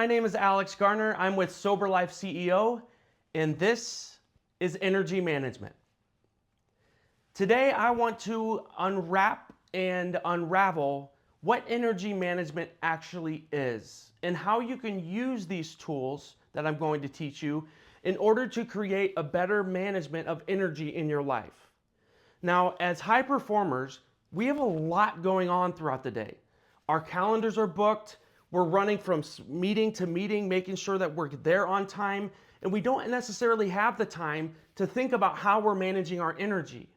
My name is Alex Garner. I'm with Sober Life CEO, and this is Energy Management. Today, I want to unwrap and unravel what energy management actually is and how you can use these tools that I'm going to teach you in order to create a better management of energy in your life. Now, as high performers, we have a lot going on throughout the day. Our calendars are booked. We're running from meeting to meeting, making sure that we're there on time, and we don't necessarily have the time to think about how we're managing our energy.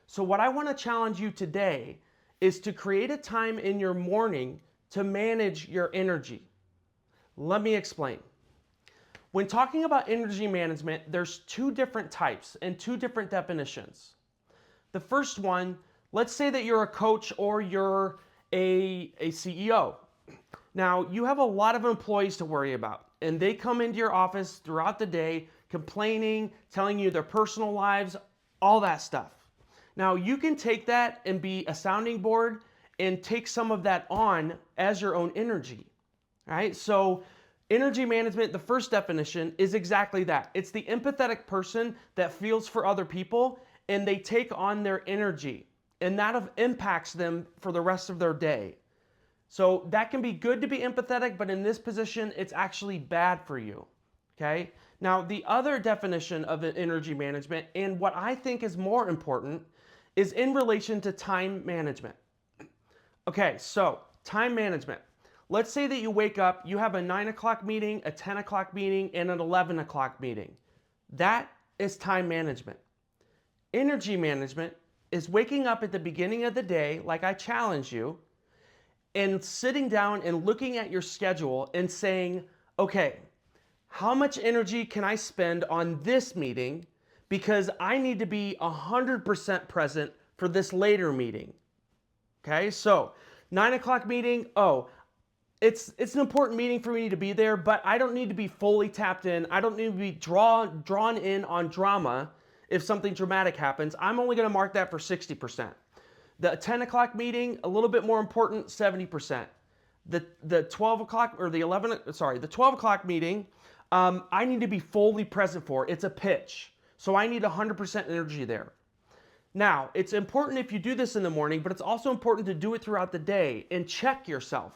So what I want to challenge you today is to create a time in your morning to manage your energy. Let me explain. When talking about energy management, there's two different types and two different definitions. The first one, let's say that you're a coach or you're a CEO. Now, you have a lot of employees to worry about, and they come into your office throughout the day complaining, telling you their personal lives, all that stuff. Now, you can take that and be a sounding board and take some of that on as your own energy. All right? So, energy management, the first definition is exactly that. It's the empathetic person that feels for other people and they take on their energy, and that impacts them for the rest of their day. So that can be good to be empathetic, but in this position, it's actually bad for you, okay? Now, the other definition of energy management, and what I think is more important, is in relation to time management. Okay, so time management. Let's say that you wake up, you have a 9 o'clock meeting, a 10 o'clock meeting, and an 11 o'clock meeting. That is time management. Energy management is waking up at the beginning of the day, like I challenge you, and sitting down and looking at your schedule and saying, okay, how much energy can I spend on this meeting because I need to be 100% present for this later meeting. Okay, so 9 o'clock meeting, it's an important meeting for me to be there, but I don't need to be fully tapped in. I don't need to be drawn in on drama if something dramatic happens. I'm only gonna mark that for 60%. The 10 o'clock meeting, a little bit more important, 70%. The 12 o'clock or the 12 o'clock meeting, I need to be fully present for. It's a pitch. So I need 100% energy there. Now, it's important if you do this in the morning, but it's also important to do it throughout the day and check yourself.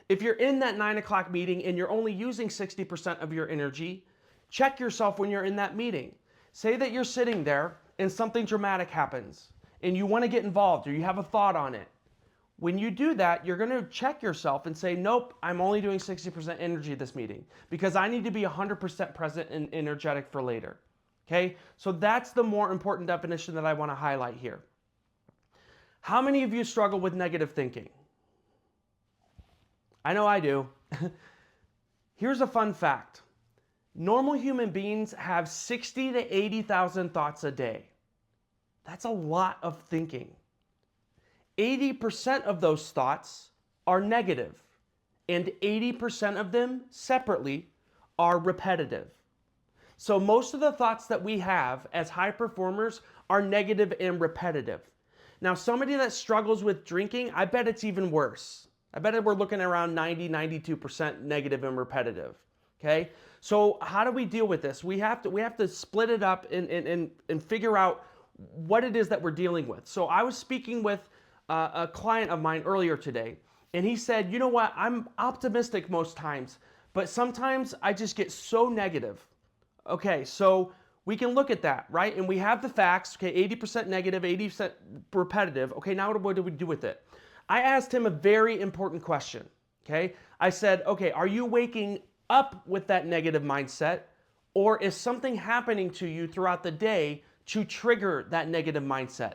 If you're in that 9 o'clock meeting and you're only using 60% of your energy, check yourself when you're in that meeting. Say that you're sitting there and something dramatic happens and you want to get involved or you have a thought on it. When you do that, you're going to check yourself and say, nope, I'm only doing 60% energy this meeting because I need to be 100% present and energetic for later. Okay? So that's the more important definition that I want to highlight here. How many of you struggle with negative thinking? I know I do. Here's a fun fact. Normal human beings have 60 to 80,000 thoughts a day. That's a lot of thinking. 80% of those thoughts are negative, and 80% of them separately are repetitive. So most of the thoughts that we have as high performers are negative and repetitive. Now, somebody that struggles with drinking, I bet it's even worse. I bet we're looking around 92% negative and repetitive. Okay? So how do we deal with this? We have to split it up and figure out what it is that we're dealing with. So I was speaking with a client of mine earlier today, and he said, you know what, I'm optimistic most times, but sometimes I just get so negative. Okay, so we can look at that, right? And we have the facts, okay, 80% negative, 80% repetitive. Okay, now what do we do with it? I asked him a very important question, okay? I said, okay, are you waking up with that negative mindset, or is something happening to you throughout the day to trigger that negative mindset?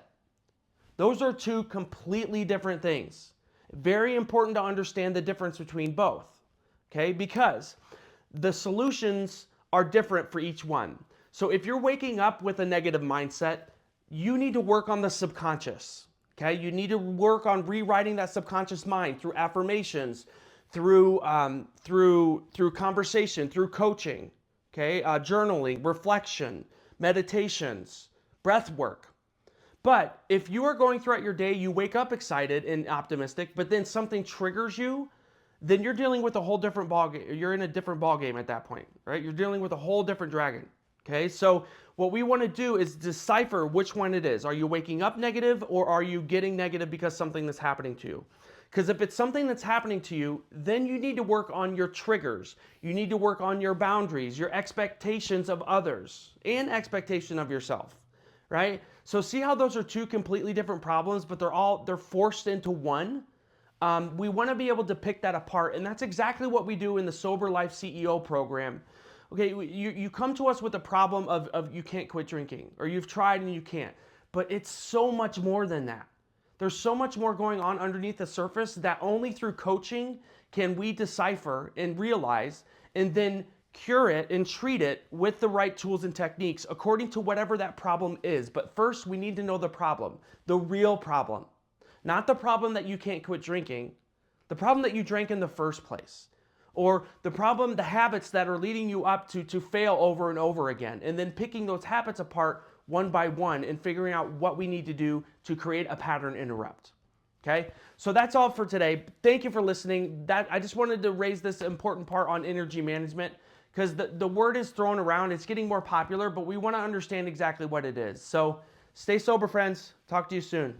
Those are two completely different things. Very important to understand the difference between both, okay? Because the solutions are different for each one. So if you're waking up with a negative mindset, you need to work on the subconscious, okay? You need to work on rewriting that subconscious mind through affirmations, through conversation, through coaching, okay? Journaling, reflection, meditations, breath work. But if you are going throughout your day, you wake up excited and optimistic, but then something triggers you, then you're dealing with a whole different ball game. You're in a different ball game at that point, right? You're dealing with a whole different dragon. Okay, so what we want to do is decipher which one it is. Are you waking up negative, or are you getting negative because something that's happening to you? Because if it's something that's happening to you, then you need to work on your triggers. You need to work on your boundaries, your expectations of others, and expectation of yourself, right? So see how those are two completely different problems, but they're forced into one. We want to be able to pick that apart, and that's exactly what we do in the Sober Life CEO program. Okay, you come to us with a problem of you can't quit drinking, or you've tried and you can't, but it's so much more than that. There's so much more going on underneath the surface that only through coaching can we decipher and realize, and then cure it and treat it with the right tools and techniques according to whatever that problem is. But first, we need to know the problem, the real problem. Not the problem that you can't quit drinking, the problem that you drank in the first place. Or the problem, the habits that are leading you up to fail over and over again. And then picking those habits apart one by one and figuring out what we need to do to create a pattern interrupt. Okay? So that's all for today. Thank you for listening. I just wanted to raise this important part on energy management, because the word is thrown around. It's getting more popular, but we want to understand exactly what it is. So stay sober, friends. Talk to you soon.